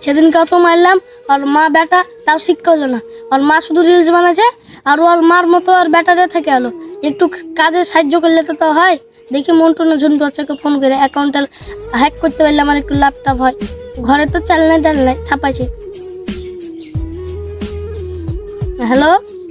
সেদিনকেও তো মারলাম, আর মা বেটা তাও শিক্ষা হলো না। আর মা শুধু রিলস বানাচ্ছে, আর ওর মার মতো আর বেটারে থেকে গেলো। একটু কাজে সাহায্য করলে তো হয়। দেখি মন্টু না ঝন্টু বাচ্চাকে ফোন করে অ্যাকাউন্টটা হ্যাক করতে পারলে আমার একটু ল্যাপটপ হয়। ঘরে তো চাল নাই ছাপাইছে। হ্যালো,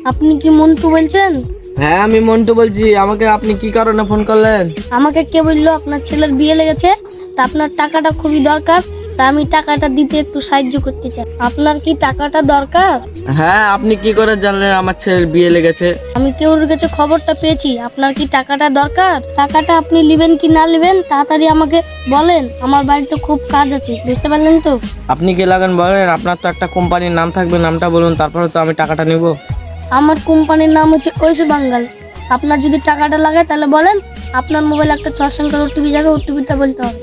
আপনি কি মন্টু বলছেন? হ্যাঁ, আমি মন্টু বলছি। আমাকে আপনি কি কারণে ফোন করলেন? আমাকে কে বললো আপনার ছেলের বিয়ে লেগেছে, তা আপনার টাকাটা খুবই দরকার, তা আমি টাকাটা দিতে একটু সাহায্য করতে চাই। আপনার কি টাকাটা দরকার? হ্যাঁ, আপনি কি করে জানলেন আমার ছেলের বিয়ে লেগেছে? আমি কেউর কাছে খবরটা পেয়েছি। আপনার কি টাকাটা দরকার? টাকাটা আপনি নেবেন কি না নেবেন তাড়াতাড়ি আমাকে বলেন, আমার বাড়িতে খুব কাজ আছে, বুঝতে পারলেন তো? আপনি কি লাগেন বলেন? আপনার তো একটা কোম্পানির নাম থাকবে, নামটা বলুন, তারপরে তো আমি টাকাটা নিব। আমার কোম্পানির নাম হচ্ছে ওয়েস্ট বেঙ্গল। আপনার যদি টাকাটা লাগে তাহলে বলেন। আপনার মোবাইলে একটা 6 সংখ্যার ওটিপি যাবে, ওটিপিটা বলতে হবে।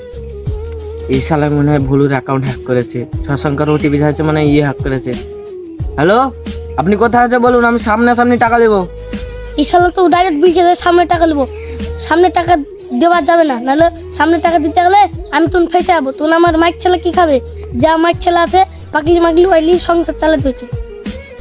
এই শালা মনে হয় ভুলুর অ্যাকাউন্ট হ্যাক করেছে। 6 সংখ্যার ওটিপি চাইছে, মানে হ্যাক করেছে। হ্যালো, আপনি কোথায় আছে বলুন, আমি সামনাসামনি টাকা দেবো। এই সালে তো ডাইরেক্ট বলছে যে সামনে টাকা নেবো। সামনে টাকা দেওয়া যাবে না, নাহলে সামনে টাকা দিতে গেলে আমি তুমি ফেসে যাবো। তুমি আমার মাইক ছেলে কি খাবে? যা মাইক ছেলে আছে পাগলি মাগলি ওইলি সংসার চালাতে হচ্ছে।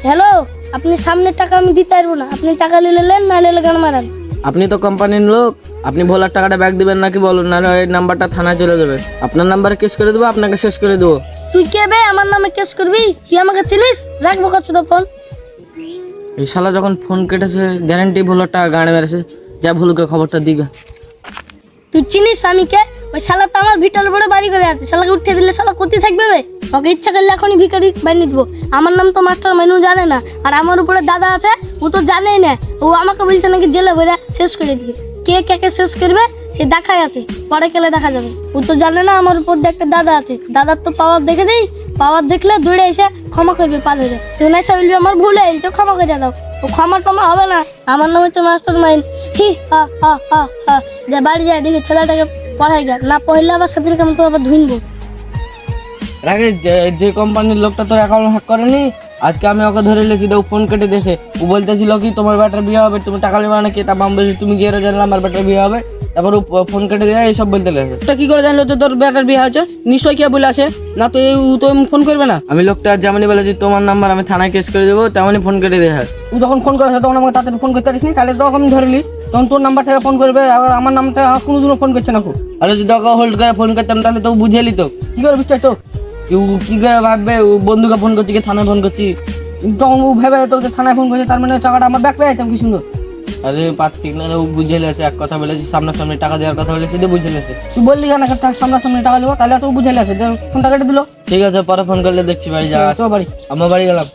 হ্যালো, আপনি সামনের টাকা আমি দিতে পারবো না। আপনি টাকা নিলে নেন, না নিলে গান মারান। আপনি তো কোম্পানির লোক, আপনি ভোলার টাকাটা ব্যাক দিবেন নাকি বলুন, নাহলে এই নাম্বারটা থানায় চলে যাবে। আপনার নাম্বারে কেস করে দেবো, আপনাকে শেষ করে দেবো। তুই কে বে আমার নামে কেস করবি? তুই আমাকে চিনিস? রাখবো কাছু তো ফোন। এই শালা যখন ফোন কেটেছে গ্যারান্টি ভোলার টাকা গাড়ি মেরেছে। যা ভুলুকে খবরটা দিগা। তুই চিনিস আমি কে? ওই শালা তো আমার ভিটার উপরে বাড়ি করে আছে। শালাকে উঠে দিলে শালা কোথায় থাকবে বে? ওকে ইচ্ছা করলে এখনই ভিখারি বানিয়ে দেবো। আমার নাম তো মাস্টার মাইনু জানে না, আর আমার উপরে দাদা আছে, ও তো জানেই না। ও আমাকে বলছে নাকি জেলে ভরে শেষ করে দিবে। কে কে শেষ করবে সে দেখাই আছে, পরে গেলে দেখা যাবে। ও তো জানে না আমার উপর দিয়ে একটা দাদা আছে। দাদার তো পাওয়ার দেখে নেই, পাওয়ার দেখলে দৌড়ে এসে ক্ষমা করবে পা ধরে। তুই না এসে বলবি আমার ভুলে হয়েছে, ক্ষমা করে দাও। ও ক্ষমা টমা হবে না। আমার নাম হচ্ছে মাস্টার মাইন। হি হা হা হা হা। যে বাড়ি যায় দেখি ছেলেটাকে পড়াই গেল না, পড়লে আবার সেদিন কেমন তো আবার ধুইনবো। আগে যে কোম্পানির লোকটা তোর অ্যাকাউন্ট হ্যাক করেনি, আজকে আমি ওকে ধরে নিয়েছি। ও ফোন কেটে দিয়েছে। ও বলতেছিল কি তোমার বেটার বিয়ে হবে, তুমি টাকা নেবে নাকি? তা আমি বলছি তুমি গিয়ে জানলে আমার বেটার বিয়ে হবে। তারপর ও ফোন কেটে দেয়, এইসব বলতে লেগেছে। তা কি করে জানলো যে তোর বেটার বিয়ে হয়েছে? নিশ্চয় কে বলে আসে না তো তো ফোন করবে না। আমি লোকটা যেমনই বলেছি তোমার নাম্বার আমি থানায় কেস করে দেবো, তেমনই ফোন কেটে দেয়। তুই যখন ফোন করেছে তখন আমাকে তাড়াতাড়ি ফোন করতে পারিস নি, তাহলে তখন আমি ধরলি তখন তোর নাম্বার থেকে ফোন করবে, আর আমার নাম থেকে কোনোদিনও ফোন করছে না। খুব আরে যদি ওকে হোল্ড করে ফোন করতাম তাহলে তো বুঝে নিত। কি করে বুঝতে তো কি করে ভাববে ও বন্ধুকে ফোন করছি কি থানায় ফোন করছি? তখন ও ভেবে তো যে থানায় ফোন করছে, তার মানে টাকাটা আমার ব্যাক পেয়ে যেতাম কি সুন্দর। আরে পাঁচ ঠিক না, ও বুঝে লেছে। এক কথা বলেছি, সামনাসামনি টাকা দেওয়ার কথা বলেছি, দিয়ে বুঝে লেছে। তুই বললি কেন সামনাসামনি টাকা দেবো? তাহলে তো বুঝে গেছে যে ফোনটা কেটে দিল। ঠিক আছে, পরে ফোন করলে দেখছি বাড়ি যা। তো বাড়ি আমার বাড়ি গেলাম।